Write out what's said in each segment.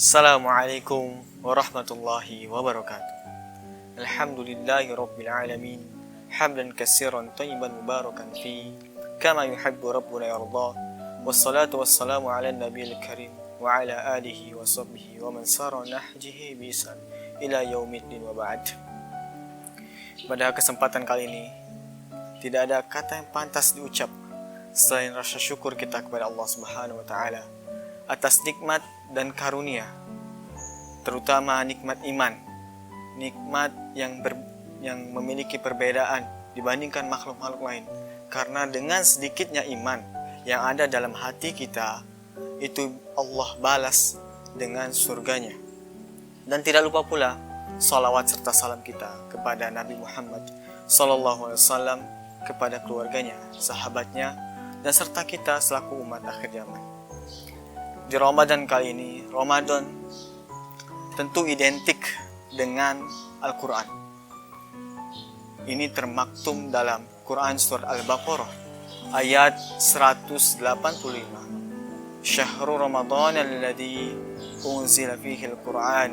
Assalamualaikum warahmatullahi wabarakatuh. Alhamdulillahi rabbil alamin. Hamdan katsiran thayyiban mubarakan fi kama yuhibbu rabbuna yarda. Wassalatu wassalamu ala nabiyil karim wa ala alihi wa sahbihi wa man sara nahjihi bi ihsan ila yaumiddin wa ba'd. Pada kesempatan kali ini tidak ada kata yang pantas diucap selain rasa syukur kita kepada Allah Subhanahu wa taala atas nikmat dan karunia, terutama nikmat iman, nikmat yang memiliki perbedaan dibandingkan makhluk-makhluk lain. Karena dengan sedikitnya iman yang ada dalam hati kita, itu Allah balas dengan surganya. Dan tidak lupa pula salawat serta salam kita kepada Nabi Muhammad SAW, kepada keluarganya, sahabatnya, dan serta kita selaku umat akhir zaman. Di Ramadan kali ini, Ramadan tentu identik dengan Al-Quran. Ini termaktum dalam Quran Surat Al-Baqarah ayat 185. Syahrul Ramadan alladhi unzila fihi Al-Quran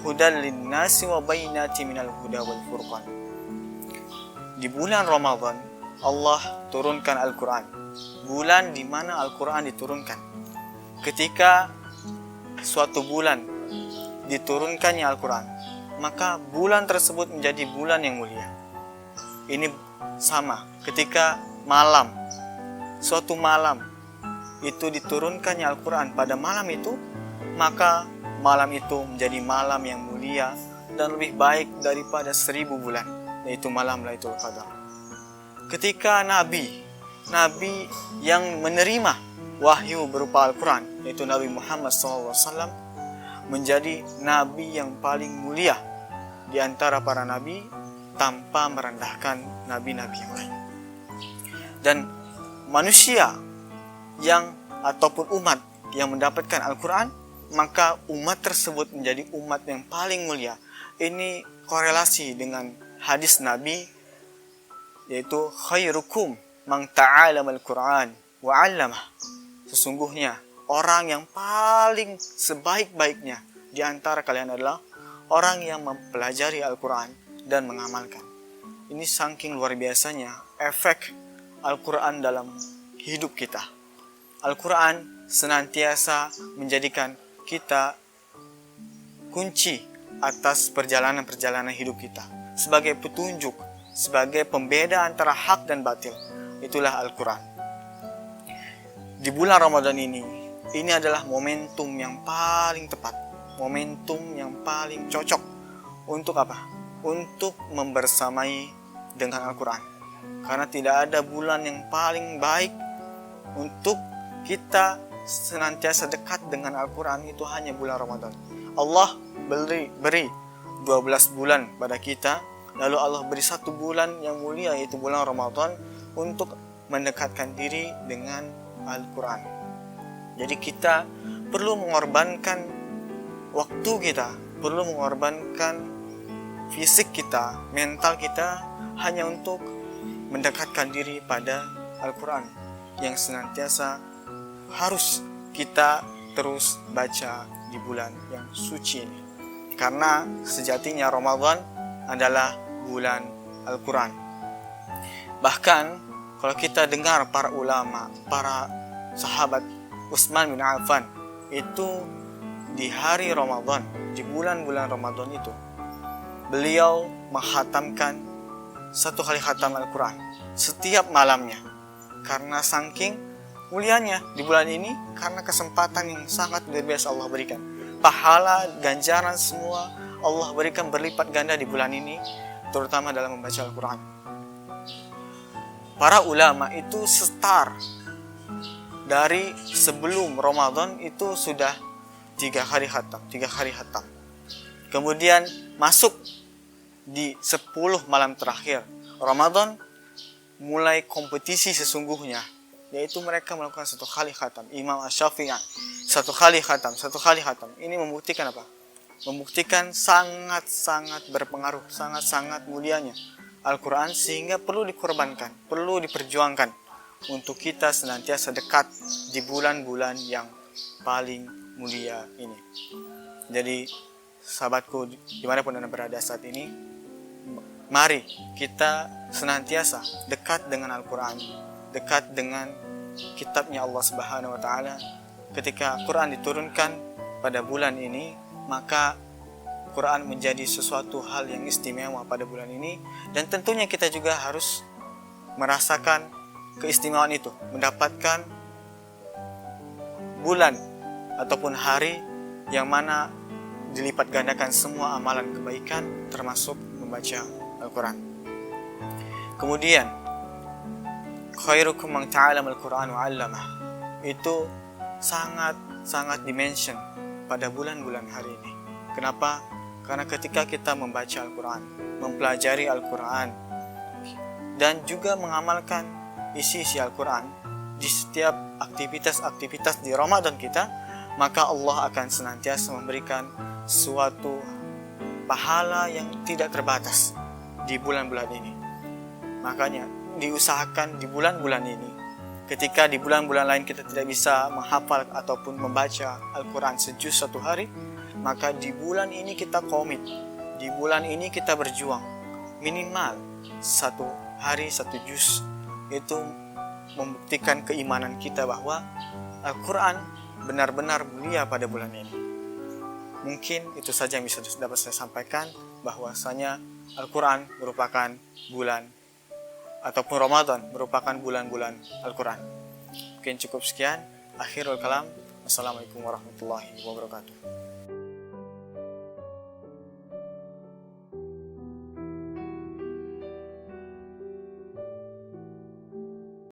hudan linnasi wa bainati minal huda wal furqan. Di bulan Ramadan Allah turunkan Al-Quran. Bulan di mana Al-Quran diturunkan. Ketika suatu bulan diturunkannya Al-Quran, maka bulan tersebut menjadi bulan yang mulia. Ini sama ketika suatu malam itu diturunkannya Al-Quran pada malam itu, maka malam itu menjadi malam yang mulia dan lebih baik daripada 1000 bulan, yaitu malam Lailatul Qadar. Ketika Nabi yang menerima wahyu berupa Al-Quran, yaitu Nabi Muhammad SAW, menjadi Nabi yang paling mulia di antara para Nabi tanpa merendahkan Nabi-Nabi yang lain. Dan manusia ataupun umat yang mendapatkan Al-Quran, maka umat tersebut menjadi umat yang paling mulia. Ini korelasi dengan hadis Nabi, yaitu khairukum man ta'allama al-Quran wa 'allamah. Sesungguhnya orang yang paling sebaik-baiknya di antara kalian adalah orang yang mempelajari Al-Quran dan mengamalkan. Ini saking luar biasanya efek Al-Quran dalam hidup kita. Al-Quran senantiasa menjadikan kita kunci atas perjalanan-perjalanan hidup kita. Sebagai petunjuk, sebagai pembeda antara hak dan batil. Itulah Al-Quran. Di bulan Ramadan ini adalah momentum yang paling tepat, momentum yang paling cocok untuk apa? Untuk membersamai dengan Al-Quran. Karena tidak ada bulan yang paling baik untuk kita senantiasa dekat dengan Al-Quran, itu hanya bulan Ramadan. Allah beri 12 bulan pada kita, lalu Allah beri 1 bulan yang mulia, yaitu bulan Ramadan, untuk mendekatkan diri dengan Al-Quran. Jadi kita perlu mengorbankan waktu kita, perlu mengorbankan fisik kita, mental kita, hanya untuk mendekatkan diri pada Al-Quran yang senantiasa harus kita terus baca di bulan yang suci ini. Karena sejatinya Ramadan adalah bulan Al-Quran. Bahkan kalau kita dengar para ulama, para sahabat, Utsman bin Affan, itu di hari Ramadan, di bulan-bulan Ramadan itu, beliau menghatamkan 1 kali khatam Al-Quran setiap malamnya. Karena saking mulianya di bulan ini, karena kesempatan yang sangat luar biasa Allah berikan. Pahala, ganjaran semua Allah berikan berlipat ganda di bulan ini, terutama dalam membaca Al-Quran. Para ulama itu start dari sebelum Ramadan itu sudah 3 kali khatam. Kemudian masuk di 10 malam terakhir Ramadan, mulai kompetisi sesungguhnya, yaitu mereka melakukan 1 kali khatam. Imam Asy-Syafi'i 1 kali khatam. Ini membuktikan apa? Membuktikan sangat-sangat berpengaruh, sangat-sangat mulianya Al-Quran, sehingga perlu dikorbankan, perlu diperjuangkan untuk kita senantiasa dekat di bulan-bulan yang paling mulia ini. Jadi sahabatku dimanapun Anda berada saat ini, mari kita senantiasa dekat dengan Al-Quran, dekat dengan kitabnya Allah Subhanahu wa Ta'ala. Ketika Quran diturunkan pada bulan ini, maka Quran menjadi sesuatu hal yang istimewa pada bulan ini, dan tentunya kita juga harus merasakan keistimewaan itu, mendapatkan bulan ataupun hari yang mana dilipat gandakan semua amalan kebaikan termasuk membaca Al-Quran. Kemudian khairukum man ta'allama al-Quran wa 'allamah, itu sangat dimention pada bulan-bulan hari ini. Kenapa? Karena ketika kita membaca Al-Quran, mempelajari Al-Quran, dan juga mengamalkan isi-isi Al-Quran di setiap aktivitas-aktivitas di Ramadan kita, maka Allah akan senantiasa memberikan suatu pahala yang tidak terbatas di bulan-bulan ini. Makanya diusahakan di bulan-bulan ini, ketika di bulan-bulan lain kita tidak bisa menghafal ataupun membaca Al-Quran sejuz satu hari, maka di bulan ini kita komit, di bulan ini kita berjuang minimal satu hari satu juz. Itu membuktikan keimanan kita bahwa Al-Quran benar-benar mulia pada bulan ini. Mungkin itu saja yang bisa dapat saya sampaikan, bahwasanya Al-Quran merupakan bulan ataupun Ramadan merupakan bulan-bulan Al-Quran. Mungkin cukup sekian. Akhirul kalam. Wassalamualaikum warahmatullahi wabarakatuh.